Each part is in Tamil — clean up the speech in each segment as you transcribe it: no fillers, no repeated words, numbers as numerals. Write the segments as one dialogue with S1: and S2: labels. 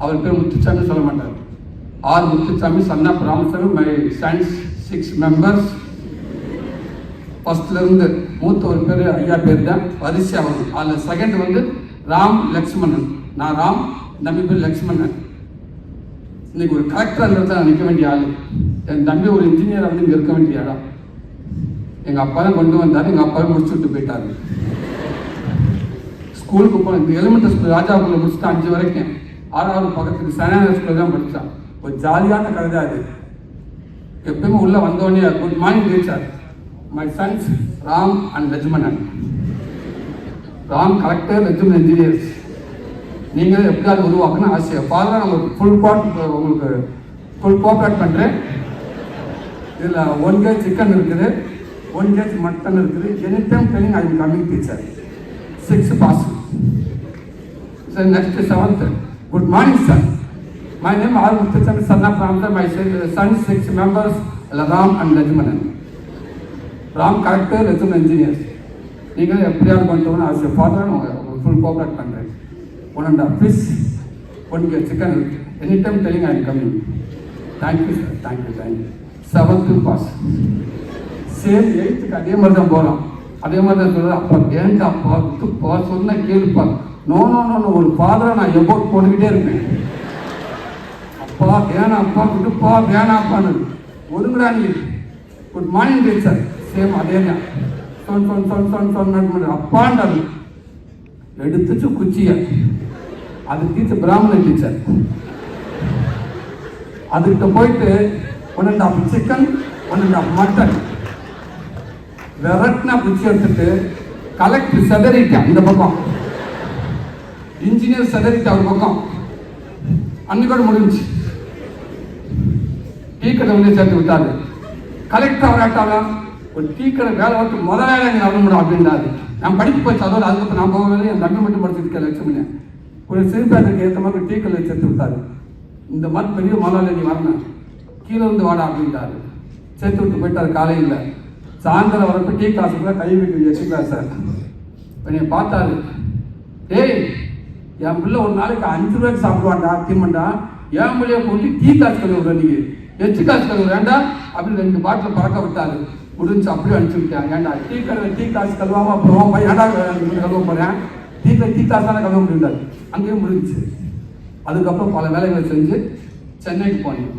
S1: அவர் பேர் முத்துச்சாமி சொல்ல மாட்டார். R Muthusamy, son of Ramasamy. My sons 6 members. ஃபர்ஸ்ட்லேருந்து மூத்த ஒரு பேர் ஐயா பேர் தான் வரிசை ஆகணும். அதில் செகண்ட் வந்து ராம் லக்ஷ்மணன். நான் ராம், தம்பி பேர் லக்ஷ்மணன். இன்னைக்கு ஒரு கலெக்டர் தான் நிற்க வேண்டிய ஆள். என் தம்பி ஒரு இன்ஜினியர் வந்து இங்கே இருக்க வேண்டிய இடம். எங்கள் அப்பா தான் கொண்டு வந்தார். எங்கள் அப்பாவே முடிச்சு விட்டு போயிட்டாரு. ஸ்கூலுக்கு போனேன். இந்த எலிமெண்டரி ஸ்கூல் ராஜாபுரில் முடிச்சுட்டு 5 வரைக்கும். 6வது பக்கத்துக்கு சனான ஸ்கூலில் தான் படித்தான். ஒரு ஜாலியான கதை அது. எப்பயுமே உள்ளே வந்தோடனே good morning teacher, my sons Ram and Lakshmanan. Ram collector, Lakshmanan engineers. நீங்கள் எப்படியாவது உருவாக்கணும் ஆசையை. ஃபாதராக உங்களுக்கு உங்களுக்கு ஃபுல் கோஆப்ரேட் பண்ணுறேன். இதில் 1 kg சிக்கன் இருக்குது, 1 kg மட்டன் இருக்குது. Any time training I will coming teacher. 6 pass. Sir next 7th. Good morning sir, my name R Muthusamy, son of Ramasamy. My son 6 members, Ram and Lakshmanan. Ram collector, Lakshmanan engineers. நீங்கள் எப்படியாவது கொண்டு வரணும் ஆசை. ஃபாதராக உங்களுக்கு ஃபுல் கோஆப்ரேட் பண்ணுறேன். 1.5 fish, 1 kg chicken. Any time training I will coming. Thank you sir, thank you. 7th pass. Same 8th அதே மாதிரி தான் போகிறோம். அதே மாதிரி தான் சொல்கிறேன். அப்பா ஏன்டா அப்பா விட்டுப்பா, சொன்ன கேளுப்பா. நோ, ஒரு ஃபாதரை நான் எபோட் போட்டுக்கிட்டே இருப்பேன். அப்பா வேணாப்பா, விட்டுப்பா, வேணாப்பான்னு ஒருங்கடா நீ. Good morning teacher. சேம் அதே தான். சொன்ன அப்பான்றது எடுத்துச்சு குச்சிய. அது டீச்சர் பிராமண டீச்சர். அதுக்கிட்ட போயிட்டு 1.5 சிக்கன், 1.5 மட்டன் விரட்டினா குச்சி எடுத்துட்டு கலெக்டர் செதறிட்டான் இந்த பக்கம், இன்ஜினியர் செதறிட்டா ஒரு பக்கம். அன்னைக்கோட முடிஞ்சு. டீ கடை வந்து சேர்த்து விட்டாரு. கலெக்டர் அவராட்டாலும் ஒரு டீ கடை வேலை விட்டு முதலாளி அங்கே வரணும் அப்படின்றாரு. நான் படிப்பு போச்சு. அதோட அதுக்கு நான் போகவே என் தம்பி மட்டும் படிச்சிருக்கேன் லட்சுமணன். ஒரு சிறுபேருக்கு ஏற்ற மாதிரி டீ கடை சேர்த்து விட்டாரு. இந்த மாதிரி பெரிய முதலாளி நீ வரணும், கீழே இருந்து வாடா அப்படின்றாரு. சேர்த்து விட்டு போயிட்டாரு. காலையில் சாயந்தரம் வரப்போ டீ காசுக்குள்ள கை விட்டு வச்சுக்கலாம் சார். இப்போ நீ பார்த்தாரு, டேய் என் பிள்ளை ஒரு நாளைக்கு 5 ரூபாய்க்கு சாப்பிடுவான்டா திம்மண்டா, என் பிள்ளைய கொண்டு டீ காசு கழுவுற நீ எச்சு காசு கழுவு வேண்டாம் அப்படின்னு 2 பாட்டில் பறக்க விட்டாரு. முடிஞ்சு அப்படியே அனுப்பிச்சு விட்டேன். ஏன்டா டீ காசு கழுவாம அப்புறம் ஏன்டா கழுவ போறேன், டீ காசு தானே கழுவ முடியாது. அங்கேயும் முடிஞ்சிச்சு. அதுக்கப்புறம் பல வேலைகளை செஞ்சு சென்னைக்கு போனேன்.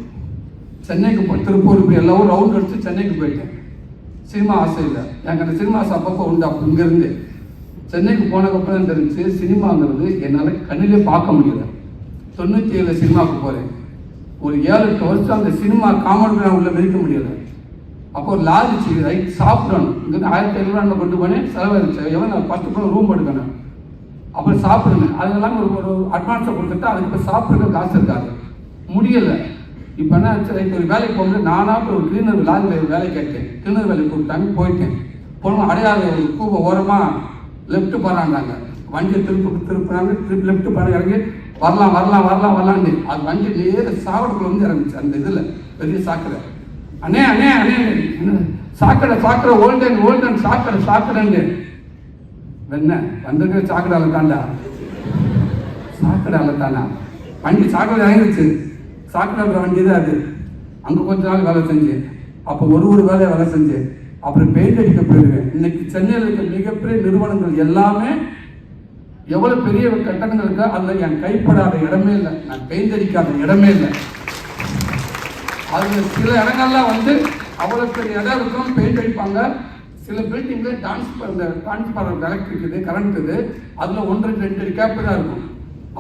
S1: சென்னைக்கு போய் திருப்பூர் போய் எல்லாரும் ரவுண்ட் அடிச்சு சென்னைக்கு போயிட்டேன். சினிமா ஆசை இல்லை எனக்கு. அந்த சினிமா ஆசை அப்பப்போ உண்டு. அப்போ இங்கேருந்து சென்னைக்கு போனதுக்கப்புறம் தான் தெரிஞ்சு சினிமாங்கிறது என்னால் கண்ணிலே பார்க்க முடியல. 97 சினிமாவுக்கு போகிறேன். ஒரு 7-8 வருஷம் அந்த சினிமா காமெடி நான் உள்ள மிதிக்க முடியல. அப்போ ஒரு லாரி ரைட் சாப்பிடணும். இங்கே 1500 கொண்டு போனேன். செலவழிச்சு எவன் நான் 10 பேர் ரூம் எடுக்கணும். அப்புறம் சாப்பிடுங்க. அதெல்லாம் ஒரு அட்வான்ஸை கொடுத்துட்டு அதுக்கு இப்போ சாப்பிட்ற காசு இருக்காது, முடியலை. இப்போ என்ன ஒரு வேலைக்கு போகும்போது நானாக ஒரு கிளீனர் லாரியில் வேலை கேட்டேன். கிளீனர் வேலைக்கு கொடுத்தாங்க. போயிட்டேன். போனோம் அடையாள ஒரு கூப்பை ஓரமாக லெஃப்ட் போகிறாங்க. வண்டியை திருப்புறாங்க. லெஃப்ட் போகிற இறங்கி வரலான்னு அது வண்டி நேர சாக்கடைக்குள்ள வந்து இறங்குச்சு. அந்த இதில் பெரிய சாக்கடை. அண்ணே சாக்கடை ஓல்டன் சாக்கடைன்னு என்ன வந்திருக்கிற சாக்கடை தாண்டா, சாக்கடை தானா வண்டி சாக்கடை இறங்கிடுச்சு. சாக்கடை வண்டி தான் அது. அங்கே கொஞ்ச நாள் வேலை செஞ்சேன். அப்போ ஒரு வேலையை வேலை செஞ்சேன். அப்புறம் பெயிண்ட் அடிக்க போயிடுவேன். இன்னைக்கு சென்னையில் இருக்க மிகப்பெரிய நிறுவனங்கள் எல்லாமே எவ்வளோ பெரிய கட்டணங்கள் இருக்கா, அதில் என் கைப்படாத இடமே இல்லை. நான் பெயிண்ட் அடிக்காத இடமே இல்லை. அதில் சில இடங்கள்லாம் வந்து அவ்வளோ பெரிய இடம் இருக்கும், பெயிண்ட் அடிப்பாங்க. சில பில்டிங்கில் டிரான்ஸ்பாரர் எலக்ட்ரிக் இது, கரண்ட் இது, அதில் 1-2 கேப் தான் இருக்கும்.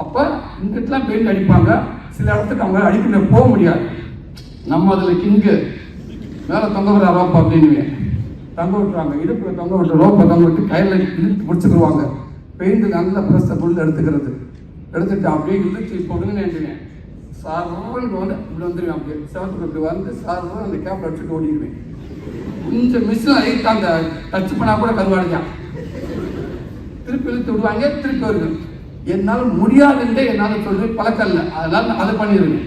S1: அப்போ இங்கிட்டலாம் பெயிண்ட் அடிப்பாங்க. சில இடத்துக்கு அவங்க அடிக்க போக முடியாது. நம்ம அதில் கிங்கு மேலே தொங்க விடுற ரோப்பை அப்படின்னு தொங்க விட்டுருவாங்க. இடுப்பில் தொங்க விட்டு ரோப்பை தொங்க விட்டு கையில் இழுத்து முடிச்சுக்கிடுவாங்க. பெயிண்ட் நல்ல ப்ரெஸ்ஸை புல் எடுத்துட்டு அப்படியே இழுத்து இப்போ விழுந்தேன். சார்ன்னு வந்து இப்படி வந்துடுவேன். அப்படியே செவத்துக்கு இப்படி வந்து சார் அந்த கேப்பில் வச்சுட்டு ஓடிடுவேன். கொஞ்சம் மிஷின் லைட் அந்த டச் பண்ணால் கூட கருவாடிதான். திருப்பி இழுத்து விடுவாங்க, திருப்பி வருது. என்னால் முடியாதுன்றே என்னால் சொல்லி பழக்கம் இல்லை. அதனால அதை பண்ணிடுவேன்.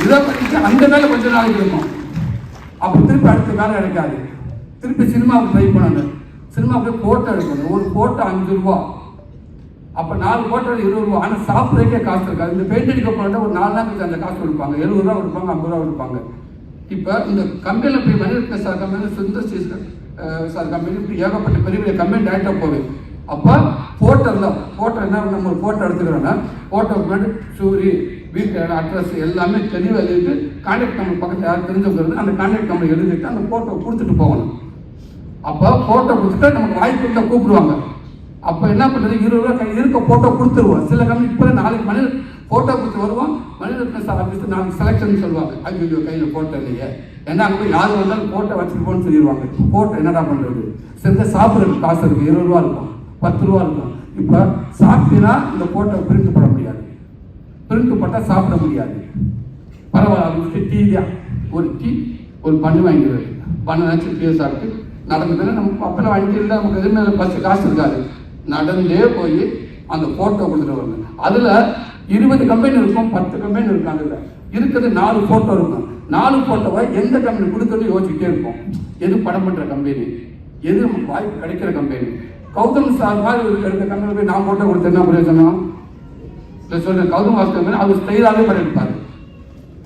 S1: இதை பண்ணிட்டு அந்த வேலை கொஞ்ச நாளைக்கு இருக்கும். அப்போ திருப்பி அடுத்த வேலை கிடைக்காது. திருப்பி சினிமாவுக்கு ட்ரை பண்ணணும். சினிமாவுக்கு போட்டோ எடுக்கணும். ஒரு போட்டோ 5 ரூபா. அப்போ 4 போட்டோ 20 ரூபா. ஆனால் சாப்பிட்றதுக்கே காசு இருக்காது. இந்த பெயிண்ட் அடிக்க போனால் ஒரு 4 நாள் கழிச்சு அந்த காசு கொடுப்பாங்க. 70 ரூபா கொடுப்பாங்க, 50 ரூபா கொடுப்பாங்க. இப்போ இந்த கம்பெனியில் போய் Maniratna sir company, Sundar sir company, இப்படி ஏகப்பட்ட பெரிய பெரிய கம்பெனி டேரெக்டாக போகுது. அப்போ ஃபோட்டோ என்ன, நம்ம ஒரு ஃபோட்டோ எடுத்துக்கிறோன்னா ஃபோட்டோக்கு முன்னாடி சூரி வீட்டு அட்ரஸ் எல்லாமே தெளிவாக எழுதிட்டு கான்டாக்ட் நம்பர் பக்கத்தில் யார் தெரிஞ்சவங்க அந்த கான்டாக்ட் நம்பர் எழுதிட்டு அந்த ஃபோட்டோ கொடுத்துட்டு போகணும். அப்போ ஃபோட்டோ கொடுத்துட்டு நமக்கு வாய்ப்பு இருந்தால் கூப்பிடுவாங்க. அப்போ என்ன பண்ணுறது, 20 ரூபா கை இருக்க ஃபோட்டோ கொடுத்துருவோம். சில கம்பெனி இப்போ நாளைக்கு ஃபோட்டோ கொடுத்து வருவோம், மணிரத்ன சார் ஆஃபீஸ் நாளைக்கு செலெக்ஷன் சொல்லுவாங்க. ஐயோ கையில் ஃபோட்டோ இல்லையே, ஏன்னா அங்கே போய் யார் வந்தாலும் ஃபோட்டோ வச்சுருப்போம்னு சொல்லிடுவாங்க. ஃபோட்டோ என்னடா பண்ணுறது, செஞ்ச சாப்பிட்றதுக்கு காசு இருக்குது, 20 ரூபா இருக்கும், 10 ரூபா இருக்கும். இப்போ சாப்பிட்டீங்கன்னா இந்த ஃபோட்டோ பிரிண்ட் போட முடியாது, பிரிண்ட் போட்டால் சாப்பிட முடியாது. பரவாயில்ல, டீ தான், ஒரு டீ ஒரு பண்ணு வாங்கிடுறது, பண்ணு வச்சு டீ சாப்பிட்டு நடந்ததுன்னா நமக்கு அப்பெல்லாம் வண்டி இல்லை, நமக்கு எதுவுமே பஸ்ஸு காசு இருக்காது, நடந்தே போய் அந்த ஃபோட்டோ கொடுத்துட்டு வரணும். அதில் 20 கம்பெனி இருக்கும், 10 கம்பெனி இருக்கும். அதில் இருக்கிறது 4 ஃபோட்டோ இருக்கும். 4 ஃபோட்டோவை எந்த கம்பெனி கொடுக்கணும்னு யோசிச்சுட்டே இருப்போம். எது படம் பண்ணுற கம்பெனி, எது நமக்கு வாய்ப்பு கிடைக்கிற கம்பெனி. கௌதம் சார் மாதிரி இருக்கிற கம்பெனி போய் நான் ஃபோட்டோ கொடுத்தேன்னா பிரயோஜனம் இல்லை. சொல்கிறேன், கௌதம் வாஸ்தவன் அவர் ஸ்டைலாகவே பண்ணியிருப்பார்.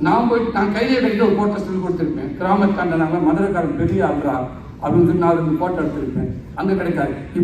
S1: நான் போயிட்டு நான் கையிலே கையில் ஒரு ஃபோட்டோ சொல்லி கொடுத்துருப்பேன். கிராமத்தாண்ட நாங்கள் மதுரைக்காரன் பெரிய ஆள்றா அப்படின்னு சொல்லி நான் 2 ஃபோட்டோ எடுத்திருப்பேன், அங்கே கிடைக்காது.